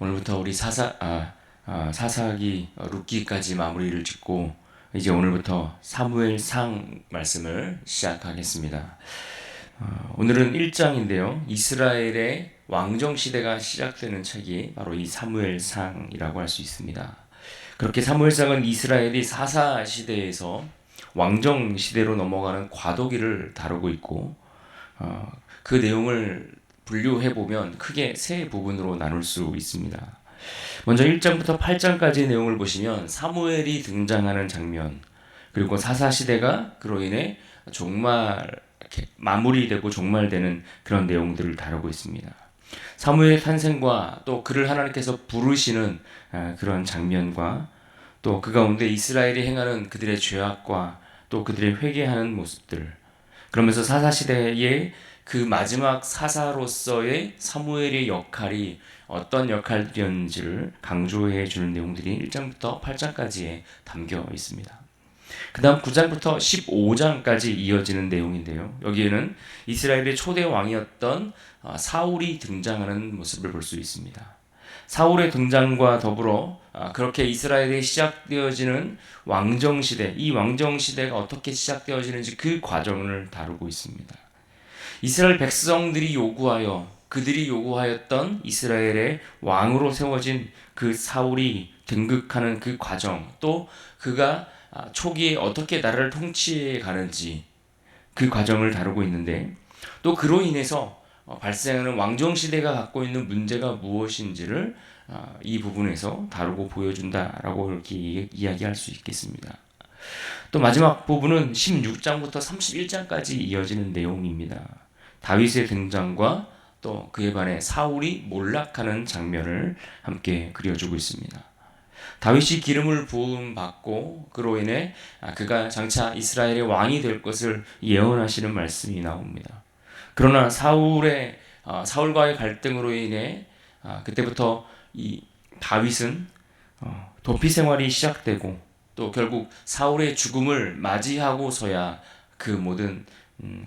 오늘부터 우리 사사기 룻기까지 마무리를 짓고 이제 오늘부터 사무엘상 말씀을 시작하겠습니다. 오늘은 1장인데요. 이스라엘의 왕정 시대가 시작되는 책이 바로 이 사무엘상이라고 할 수 있습니다. 그렇게 사무엘상은 이스라엘이 사사 시대에서 왕정 시대로 넘어가는 과도기를 다루고 있고 그 내용을 분류해 보면 크게 세 부분으로 나눌 수 있습니다. 먼저 1장부터 8장까지의 내용을 보시면 사무엘이 등장하는 장면, 그리고 사사 시대가 그로 인해 마무리되고 종말되는 그런 내용들을 다루고 있습니다. 사무엘의 탄생과 또 그를 하나님께서 부르시는 그런 장면과 또 그 가운데 이스라엘이 행하는 그들의 죄악과 또 그들의 회개하는 모습들, 그러면서 사사 시대의 그 마지막 사사로서의 사무엘의 역할이 어떤 역할이었는지를 강조해 주는 내용들이 1장부터 8장까지에 담겨 있습니다. 그 다음 9장부터 15장까지 이어지는 내용인데요. 여기에는 이스라엘의 초대 왕이었던 사울이 등장하는 모습을 볼 수 있습니다. 사울의 등장과 더불어 그렇게 이스라엘에 시작되어지는 왕정시대, 이 왕정시대가 어떻게 시작되어지는지 그 과정을 다루고 있습니다. 이스라엘 백성들이 그들이 요구하였던 이스라엘의 왕으로 세워진 그 사울이 등극하는 그 과정, 또 그가 초기에 어떻게 나라를 통치해 가는지 그 과정을 다루고 있는데, 또 그로 인해서 발생하는 왕정시대가 갖고 있는 문제가 무엇인지를 이 부분에서 다루고 보여준다라고 이렇게 이야기할 수 있겠습니다. 또 마지막 부분은 16장부터 31장까지 이어지는 내용입니다. 다윗의 등장과 또 그에 반해 사울이 몰락하는 장면을 함께 그려주고 있습니다. 다윗이 기름을 부음 받고 그로 인해 그가 장차 이스라엘의 왕이 될 것을 예언하시는 말씀이 나옵니다. 그러나 사울과의 갈등으로 인해 그때부터 이 다윗은 도피 생활이 시작되고 또 결국 사울의 죽음을 맞이하고서야 그 모든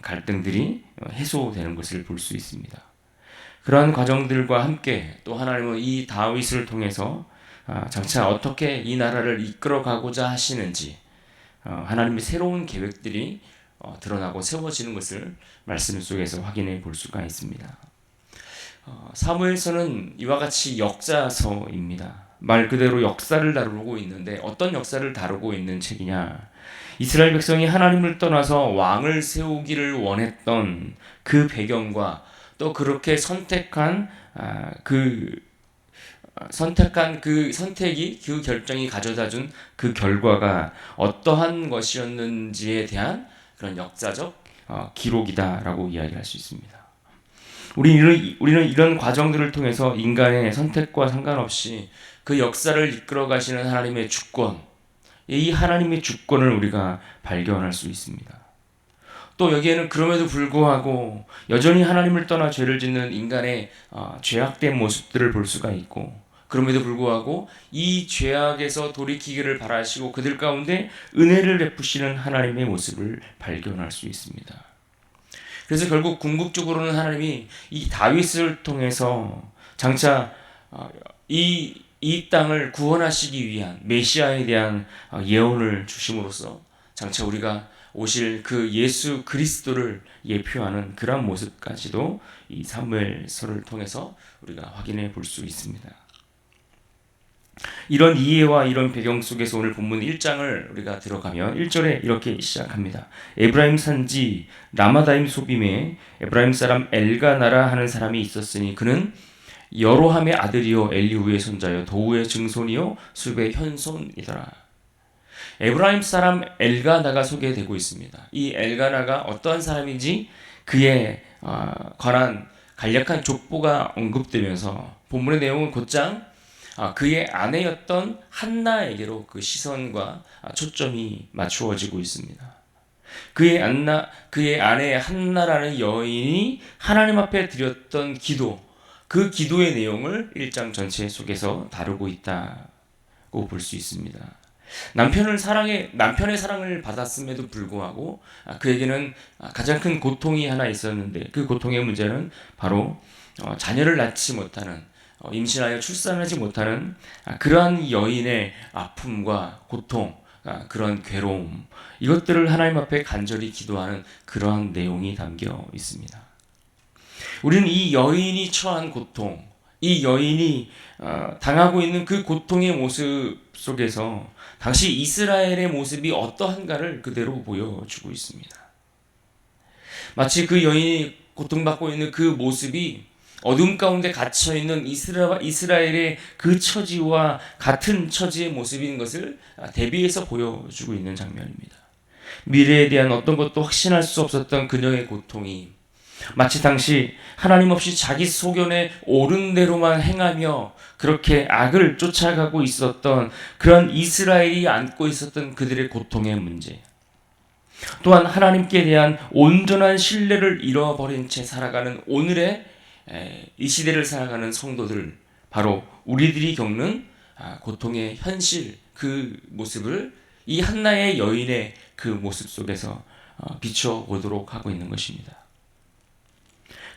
갈등들이 해소되는 것을 볼 수 있습니다. 그러한 과정들과 함께 또 하나님은 이 다윗을 통해서 장차 어떻게 이 나라를 이끌어가고자 하시는지 하나님의 새로운 계획들이 드러나고 세워지는 것을 말씀 속에서 확인해 볼 수가 있습니다. 사무엘서는 이와 같이 역사서입니다. 말 그대로 역사를 다루고 있는데 어떤 역사를 다루고 있는 책이냐? 이스라엘 백성이 하나님을 떠나서 왕을 세우기를 원했던 그 배경과 또 그렇게 선택한 그 선택이 그 결정이 가져다준 그 결과가 어떠한 것이었는지에 대한 그런 역사적 기록이다라고 이야기할 수 있습니다. 우리는 이런 과정들을 통해서 인간의 선택과 상관없이 그 역사를 이끌어 가시는 하나님의 주권, 이 하나님의 주권을 우리가 발견할 수 있습니다. 또 여기에는 그럼에도 불구하고 여전히 하나님을 떠나 죄를 짓는 인간의 죄악된 모습들을 볼 수가 있고, 그럼에도 불구하고 이 죄악에서 돌이키기를 바라시고 그들 가운데 은혜를 베푸시는 하나님의 모습을 발견할 수 있습니다. 그래서 결국 궁극적으로는 하나님이 이 다윗을 통해서 장차 이 땅을 구원하시기 위한 메시아에 대한 예언을 주심으로써 장차 우리가 오실 그 예수 그리스도를 예표하는 그런 모습까지도 이 사무엘서를 통해서 우리가 확인해 볼 수 있습니다. 이런 이해와 이런 배경 속에서 오늘 본문 1장을 우리가 들어가면 1절에 이렇게 시작합니다. 에브라임 산지 라마다임 소빔에 에브라임 사람 엘가나라 하는 사람이 있었으니 그는 여로함의 아들이요 엘리후의 손자요 도우의 증손이요 숲의 현손이더라. 에브라임 사람 엘가나가 소개되고 있습니다. 이 엘가나가 어떠한 사람인지 그에 관한 간략한 족보가 언급되면서 본문의 내용은 곧장 그의 아내였던 한나에게로 그 시선과 초점이 맞추어지고 있습니다. 그의 아내 한나라는 여인이 하나님 앞에 드렸던 기도, 그 기도의 내용을 1장 전체 속에서 다루고 있다고 볼 수 있습니다. 남편의 사랑을 받았음에도 불구하고 그에게는 가장 큰 고통이 하나 있었는데, 그 고통의 문제는 바로 자녀를 낳지 못하는 임신하여 출산하지 못하는 그러한 여인의 아픔과 고통, 그런 괴로움, 이것들을 하나님 앞에 간절히 기도하는 그러한 내용이 담겨 있습니다. 우리는 이 여인이 처한 고통, 이 여인이 당하고 있는 그 고통의 모습 속에서 당시 이스라엘의 모습이 어떠한가를 그대로 보여주고 있습니다. 마치 그 여인이 고통받고 있는 그 모습이 어둠 가운데 갇혀있는 이스라엘의 그 처지와 같은 처지의 모습인 것을 대비해서 보여주고 있는 장면입니다. 미래에 대한 어떤 것도 확신할 수 없었던 그녀의 고통이 마치 당시 하나님 없이 자기 소견에 옳은 대로만 행하며 그렇게 악을 쫓아가고 있었던 그런 이스라엘이 안고 있었던 그들의 고통의 문제, 또한 하나님께 대한 온전한 신뢰를 잃어버린 채 살아가는 오늘의 이 시대를 살아가는 성도들, 바로 우리들이 겪는 고통의 현실, 그 모습을 이 한나의 여인의 그 모습 속에서 비춰보도록 하고 있는 것입니다.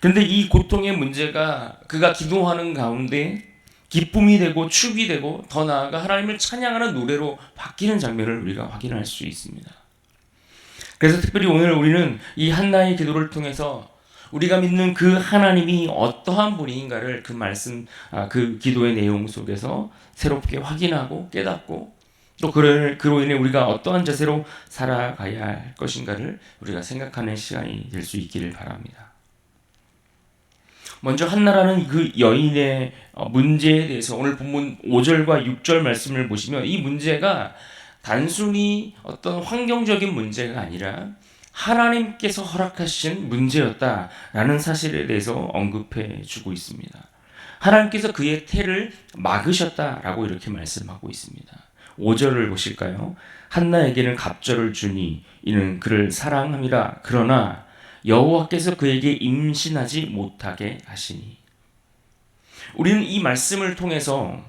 그런데 이 고통의 문제가 그가 기도하는 가운데 기쁨이 되고 축이 되고 더 나아가 하나님을 찬양하는 노래로 바뀌는 장면을 우리가 확인할 수 있습니다. 그래서 특별히 오늘 우리는 이 한나의 기도를 통해서 우리가 믿는 그 하나님이 어떠한 분인가를 그 말씀, 그 기도의 내용 속에서 새롭게 확인하고 깨닫고 또 그로 인해 우리가 어떠한 자세로 살아가야 할 것인가를 우리가 생각하는 시간이 될 수 있기를 바랍니다. 먼저 한나라는 그 여인의 문제에 대해서 오늘 본문 5절과 6절 말씀을 보시면 이 문제가 단순히 어떤 환경적인 문제가 아니라 하나님께서 허락하신 문제였다라는 사실에 대해서 언급해 주고 있습니다. 하나님께서 그의 태를 막으셨다라고 이렇게 말씀하고 있습니다. 5절을 보실까요? 한나에게는 갑절을 주니 이는 그를 사랑함이라. 그러나 여호와께서 그에게 임신하지 못하게 하시니. 우리는 이 말씀을 통해서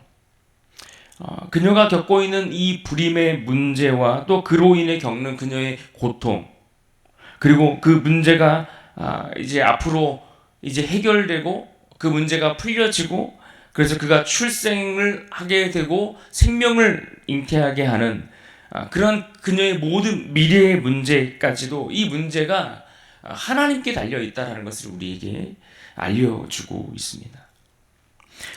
그녀가 겪고 있는 이 불임의 문제와 또 그로 인해 겪는 그녀의 고통, 그리고 그 문제가 이제 앞으로 이제 해결되고 그 문제가 풀려지고 그래서 그가 출생을 하게 되고 생명을 잉태하게 하는 그런 그녀의 모든 미래의 문제까지도 이 문제가 하나님께 달려 있다는 것을 우리에게 알려주고 있습니다.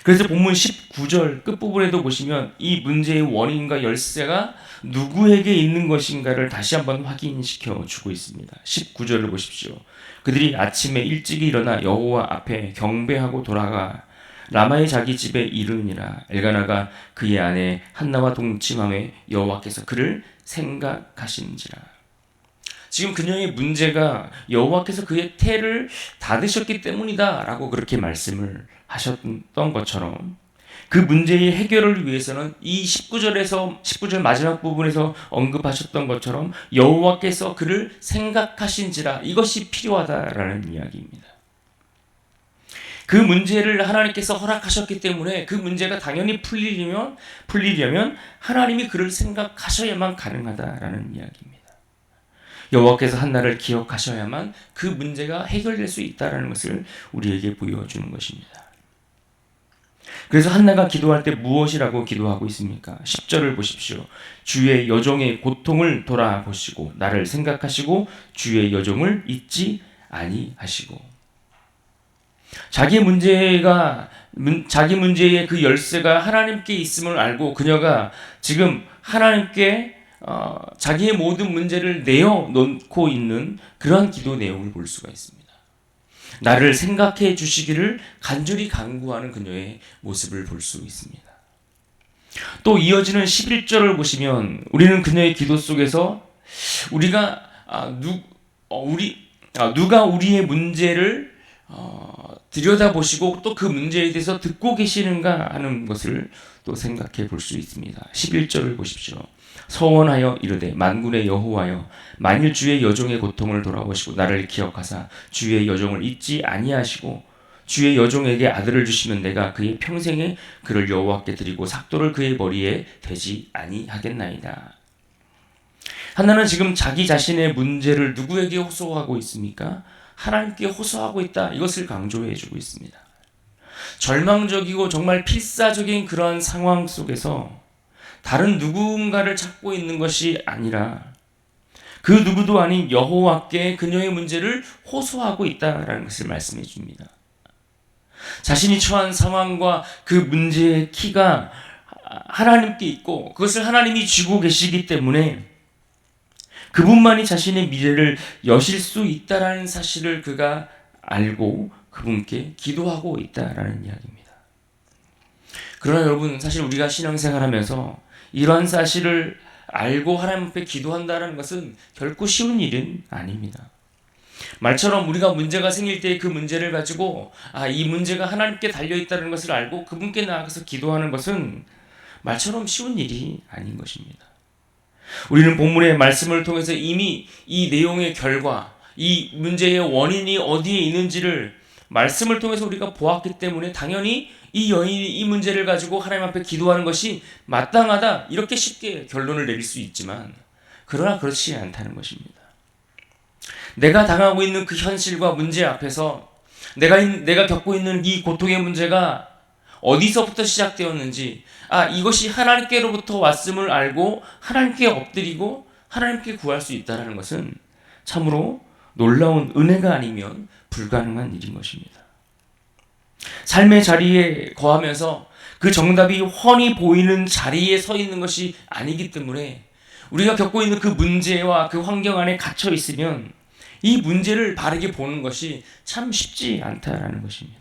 그래서 본문 19절 끝부분에도 보시면 이 문제의 원인과 열쇠가 누구에게 있는 것인가를 다시 한번 확인시켜 주고 있습니다. 19절을 보십시오. 그들이 아침에 일찍이 일어나 여호와 앞에 경배하고 돌아가 라마의 자기 집에 이르니라. 엘가나가 그의 아내 한나와 동침함에 여호와께서 그를 생각하신지라. 지금 그녀의 문제가 여호와께서 그의 태를 닫으셨기 때문이다라고 그렇게 말씀을 하셨던 것처럼 그 문제의 해결을 위해서는 이 19절 마지막 부분에서 언급하셨던 것처럼 여호와께서 그를 생각하신지라, 이것이 필요하다라는 이야기입니다. 그 문제를 하나님께서 허락하셨기 때문에 그 문제가 당연히 풀리려면 하나님이 그를 생각하셔야만 가능하다라는 이야기입니다. 여호와께서 한나를 기억하셔야만 그 문제가 해결될 수 있다는 것을 우리에게 보여주는 것입니다. 그래서 한나가 기도할 때 무엇이라고 기도하고 있습니까? 10절을 보십시오. 주의 여종의 고통을 돌아보시고 나를 생각하시고 주의 여종을 잊지 아니하시고. 자기 문제의 그 열쇠가 하나님께 있음을 알고 그녀가 지금 하나님께 자기의 모든 문제를 내어놓고 있는 그러한 기도 내용을 볼 수가 있습니다. 나를 생각해 주시기를 간절히 간구하는 그녀의 모습을 볼 수 있습니다. 또 이어지는 11절을 보시면 우리는 그녀의 기도 속에서 우리가 누가 우리의 문제를 들여다보시고 또 그 문제에 대해서 듣고 계시는가 하는 것을 또 생각해 볼 수 있습니다. 11절을 보십시오. 서원하여 이르되 만군의 여호와여, 만일 주의 여종의 고통을 돌아보시고 나를 기억하사 주의 여종을 잊지 아니하시고 주의 여종에게 아들을 주시면 내가 그의 평생에 그를 여호와께 드리고 삭도를 그의 머리에 대지 아니하겠나이다. 하나는 지금 자기 자신의 문제를 누구에게 호소하고 있습니까? 하나님께 호소하고 있다. 이것을 강조해 주고 있습니다. 절망적이고 정말 필사적인 그러한 상황 속에서 다른 누군가를 찾고 있는 것이 아니라 그 누구도 아닌 여호와께 그녀의 문제를 호소하고 있다라는 것을 말씀해 줍니다. 자신이 처한 상황과 그 문제의 키가 하나님께 있고 그것을 하나님이 쥐고 계시기 때문에 그분만이 자신의 미래를 여실 수 있다라는 사실을 그가 알고 그분께 기도하고 있다라는 이야기입니다. 그러나 여러분, 사실 우리가 신앙생활하면서 이러한 사실을 알고 하나님 앞에 기도한다는 것은 결코 쉬운 일은 아닙니다. 말처럼 우리가 문제가 생길 때 그 문제를 가지고 이 문제가 하나님께 달려있다는 것을 알고 그분께 나아가서 기도하는 것은 말처럼 쉬운 일이 아닌 것입니다. 우리는 본문의 말씀을 통해서 이미 이 내용의 결과, 이 문제의 원인이 어디에 있는지를 말씀을 통해서 우리가 보았기 때문에 당연히 이 여인이 이 문제를 가지고 하나님 앞에 기도하는 것이 마땅하다 이렇게 쉽게 결론을 내릴 수 있지만 그러나 그렇지 않다는 것입니다. 내가 당하고 있는 그 현실과 문제 앞에서 내가 겪고 있는 이 고통의 문제가 어디서부터 시작되었는지 이것이 하나님께로부터 왔음을 알고 하나님께 엎드리고 하나님께 구할 수 있다는 것은 참으로 놀라운 은혜가 아니면 불가능한 일인 것입니다. 삶의 자리에 거하면서 그 정답이 훤히 보이는 자리에 서 있는 것이 아니기 때문에 우리가 겪고 있는 그 문제와 그 환경 안에 갇혀 있으면 이 문제를 바르게 보는 것이 참 쉽지 않다라는 것입니다.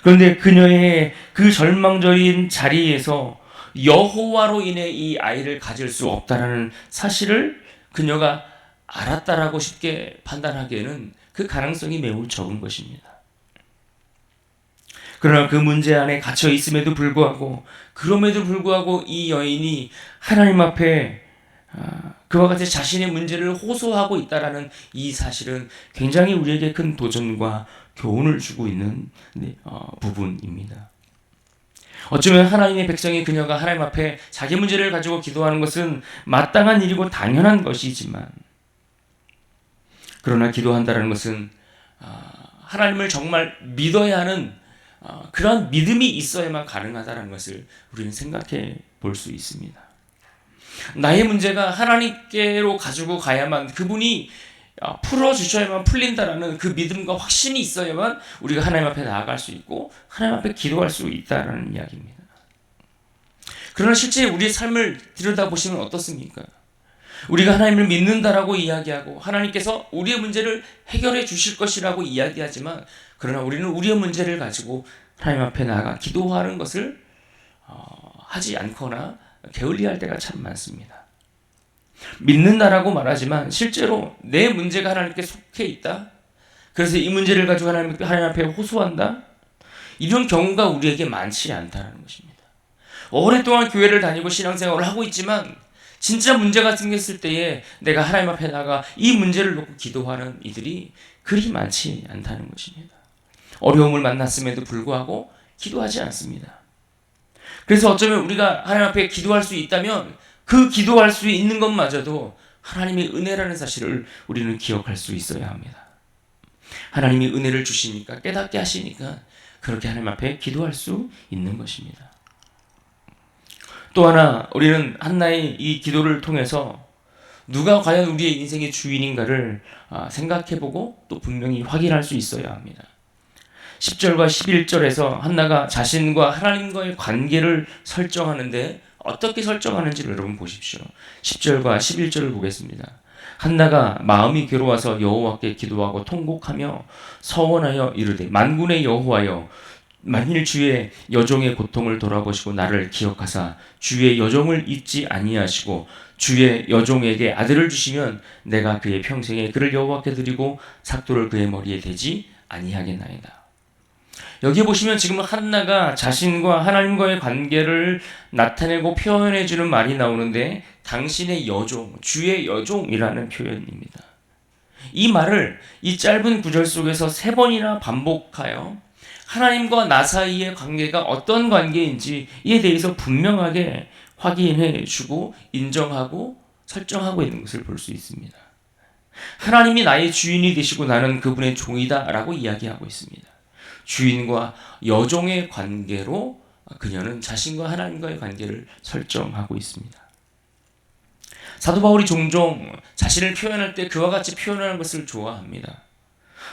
그런데 그녀의 그 절망적인 자리에서 여호와로 인해 이 아이를 가질 수 없다라는 사실을 그녀가 알았다라고 쉽게 판단하기에는 그 가능성이 매우 적은 것입니다. 그러나 그 문제 안에 갇혀 있음에도 불구하고 그럼에도 불구하고 이 여인이 하나님 앞에 그와 같이 자신의 문제를 호소하고 있다라는 이 사실은 굉장히 우리에게 큰 도전과 교훈을 주고 있는 부분입니다. 어쩌면 하나님의 백성인 그녀가 하나님 앞에 자기 문제를 가지고 기도하는 것은 마땅한 일이고 당연한 것이지만 그러나 기도한다는 것은 하나님을 정말 믿어야 하는 그런 믿음이 있어야만 가능하다는 것을 우리는 생각해 볼 수 있습니다. 나의 문제가 하나님께로 가지고 가야만 그분이 풀어주셔야만 풀린다라는 그 믿음과 확신이 있어야만 우리가 하나님 앞에 나아갈 수 있고 하나님 앞에 기도할 수 있다라는 이야기입니다. 그러나 실제 우리의 삶을 들여다보시면 어떻습니까? 우리가 하나님을 믿는다라고 이야기하고 하나님께서 우리의 문제를 해결해 주실 것이라고 이야기하지만 그러나 우리는 우리의 문제를 가지고 하나님 앞에 나아가 기도하는 것을 하지 않거나 게을리할 때가 참 많습니다. 믿는다라고 말하지만 실제로 내 문제가 하나님께 속해 있다. 그래서 이 문제를 가지고 하나님 앞에 호소한다. 이런 경우가 우리에게 많지 않다는 것입니다. 오랫동안 교회를 다니고 신앙생활을 하고 있지만 진짜 문제가 생겼을 때에 내가 하나님 앞에 나가 이 문제를 놓고 기도하는 이들이 그리 많지 않다는 것입니다. 어려움을 만났음에도 불구하고 기도하지 않습니다. 그래서 어쩌면 우리가 하나님 앞에 기도할 수 있다면 그 기도할 수 있는 것마저도 하나님의 은혜라는 사실을 우리는 기억할 수 있어야 합니다. 하나님이 은혜를 주시니까 깨닫게 하시니까 그렇게 하나님 앞에 기도할 수 있는 것입니다. 또 하나 우리는 한나의 이 기도를 통해서 누가 과연 우리의 인생의 주인인가를 생각해보고 또 분명히 확인할 수 있어야 합니다. 10절과 11절에서 한나가 자신과 하나님과의 관계를 설정하는데 어떻게 설정하는지를 여러분 보십시오. 10절과 11절을 보겠습니다. 한나가 마음이 괴로워서 여호와께 기도하고 통곡하며 서원하여 이르되 만군의 여호와여 만일 주의 여종의 고통을 돌아보시고 나를 기억하사 주의 여종을 잊지 아니하시고 주의 여종에게 아들을 주시면 내가 그의 평생에 그를 여호와께 드리고 삭도를 그의 머리에 대지 아니하겠나이다. 여기 보시면 지금 한나가 자신과 하나님과의 관계를 나타내고 표현해주는 말이 나오는데 당신의 여종, 주의 여종이라는 표현입니다. 이 말을 이 짧은 구절 속에서 3번이나 반복하여 하나님과 나 사이의 관계가 어떤 관계인지에 대해서 분명하게 확인해주고 인정하고 설정하고 있는 것을 볼 수 있습니다. 하나님이 나의 주인이 되시고 나는 그분의 종이다 라고 이야기하고 있습니다. 주인과 여종의 관계로 그녀는 자신과 하나님과의 관계를 설정하고 있습니다. 사도 바울이 종종 자신을 표현할 때 그와 같이 표현하는 것을 좋아합니다.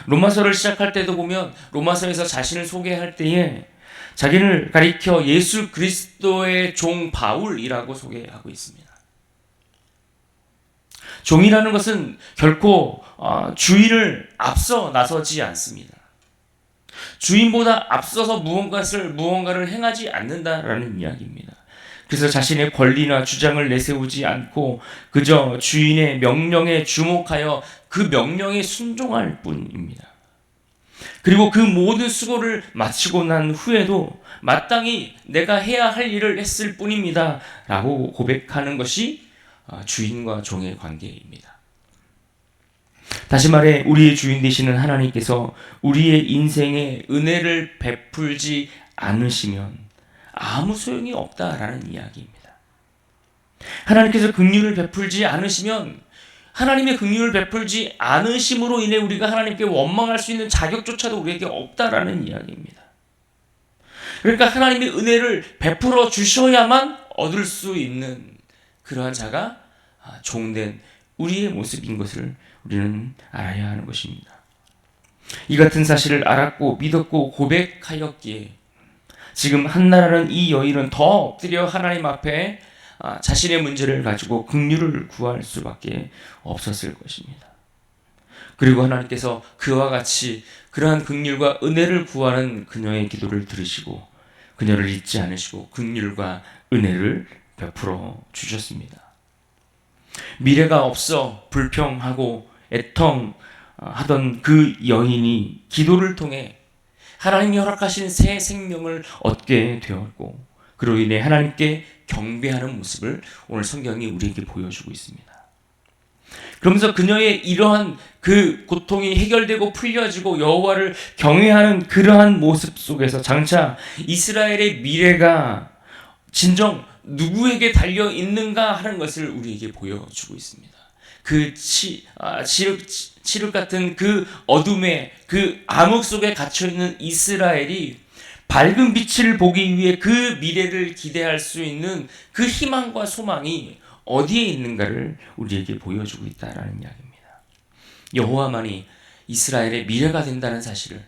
로마서를 시작할 때도 보면 로마서에서 자신을 소개할 때에 자기를 가리켜 예수 그리스도의 종 바울이라고 소개하고 있습니다. 종이라는 것은 결코 주인을 앞서 나서지 않습니다. 주인보다 앞서서 무언가를 행하지 않는다라는 이야기입니다. 그래서 자신의 권리나 주장을 내세우지 않고 그저 주인의 명령에 주목하여 그 명령에 순종할 뿐입니다. 그리고 그 모든 수고를 마치고 난 후에도 마땅히 내가 해야 할 일을 했을 뿐입니다 라고 고백하는 것이 주인과 종의 관계입니다. 다시 말해 우리의 주인 되시는 하나님께서 우리의 인생에 은혜를 베풀지 않으시면 아무 소용이 없다라는 이야기입니다. 하나님께서 긍휼을 베풀지 않으시면 하나님의 긍휼을 베풀지 않으심으로 인해 우리가 하나님께 원망할 수 있는 자격조차도 우리에게 없다라는 이야기입니다. 그러니까 하나님의 은혜를 베풀어 주셔야만 얻을 수 있는 그러한 자가 종된 우리의 모습인 것을 우리는 알아야 하는 것입니다. 이 같은 사실을 알았고 믿었고 고백하였기에 지금 한나라는 이 여인은 더 엎드려 하나님 앞에 자신의 문제를 가지고 긍휼을 구할 수밖에 없었을 것입니다. 그리고 하나님께서 그와 같이 그러한 긍휼과 은혜를 구하는 그녀의 기도를 들으시고 그녀를 잊지 않으시고 긍휼과 은혜를 베풀어 주셨습니다. 미래가 없어 불평하고 애통하던 그 여인이 기도를 통해 하나님이 허락하신 새 생명을 얻게 되었고 그로 인해 하나님께 경배하는 모습을 오늘 성경이 우리에게 보여주고 있습니다. 그러면서 그녀의 이러한 그 고통이 해결되고 풀려지고 여호와를 경외하는 그러한 모습 속에서 장차 이스라엘의 미래가 진정 누구에게 달려 있는가 하는 것을 우리에게 보여주고 있습니다. 그 칠흑 같은 그 어둠의 그 암흑 속에 갇혀 있는 이스라엘이 밝은 빛을 보기 위해 그 미래를 기대할 수 있는 그 희망과 소망이 어디에 있는가를 우리에게 보여주고 있다라는 이야기입니다. 여호와만이 이스라엘의 미래가 된다는 사실을,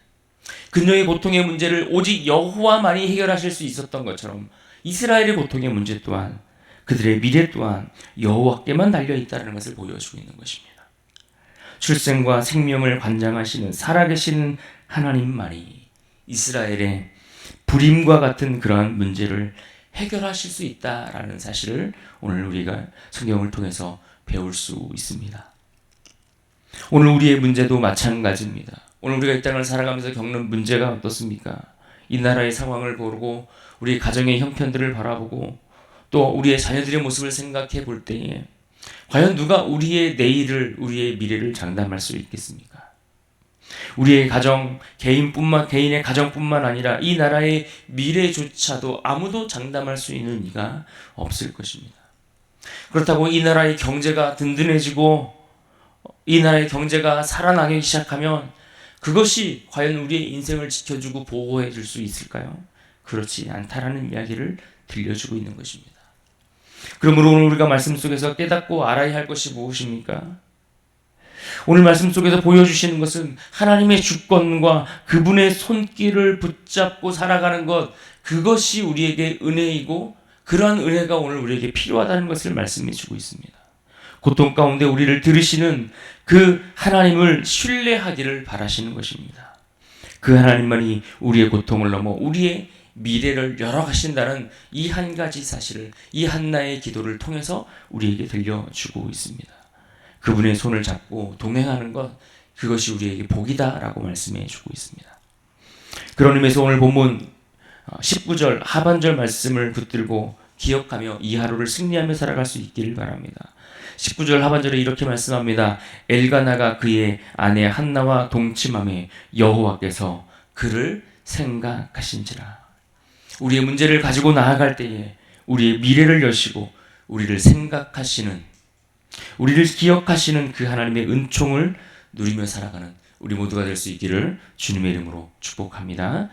그녀의 고통의 문제를 오직 여호와만이 해결하실 수 있었던 것처럼 이스라엘의 고통의 문제 또한, 그들의 미래 또한 여호와께만 달려 있다는 것을 보여주고 있는 것입니다. 출생과 생명을 관장하시는 살아계신 하나님만이 이스라엘의 불임과 같은 그러한 문제를 해결하실 수 있다라는 사실을 오늘 우리가 성경을 통해서 배울 수 있습니다. 오늘 우리의 문제도 마찬가지입니다. 오늘 우리가 이 땅을 살아가면서 겪는 문제가 어떻습니까? 이 나라의 상황을 보고 우리 가정의 형편들을 바라보고 또 우리의 자녀들의 모습을 생각해 볼 때에 과연 누가 우리의 내일을, 우리의 미래를 장담할 수 있겠습니까? 우리의 가정, 개인의 가정뿐만 아니라 이 나라의 미래조차도 아무도 장담할 수 있는 이가 없을 것입니다. 그렇다고 이 나라의 경제가 든든해지고 이 나라의 경제가 살아나기 시작하면 그것이 과연 우리의 인생을 지켜주고 보호해 줄 수 있을까요? 그렇지 않다라는 이야기를 들려주고 있는 것입니다. 그러므로 오늘 우리가 말씀 속에서 깨닫고 알아야 할 것이 무엇입니까? 오늘 말씀 속에서 보여주시는 것은 하나님의 주권과 그분의 손길을 붙잡고 살아가는 것, 그것이 우리에게 은혜이고 그러한 은혜가 오늘 우리에게 필요하다는 것을 말씀해 주고 있습니다. 고통 가운데 우리를 들으시는 그 하나님을 신뢰하기를 바라시는 것입니다. 그 하나님만이 우리의 고통을 넘어 우리의 미래를 열어가신다는 이 한 가지 사실을, 이 한나의 기도를 통해서 우리에게 들려주고 있습니다. 그분의 손을 잡고 동행하는 것, 그것이 우리에게 복이다라고 말씀해 주고 있습니다. 그런 의미에서 오늘 본문 19절 하반절 말씀을 붙들고 기억하며 이 하루를 승리하며 살아갈 수 있기를 바랍니다. 19절 하반절에 이렇게 말씀합니다. 엘가나가 그의 아내 한나와 동침함에 여호와께서 그를 생각하신지라. 우리의 문제를 가지고 나아갈 때에 우리의 미래를 여시고 우리를 생각하시는, 우리를 기억하시는 그 하나님의 은총을 누리며 살아가는 우리 모두가 될 수 있기를 주님의 이름으로 축복합니다.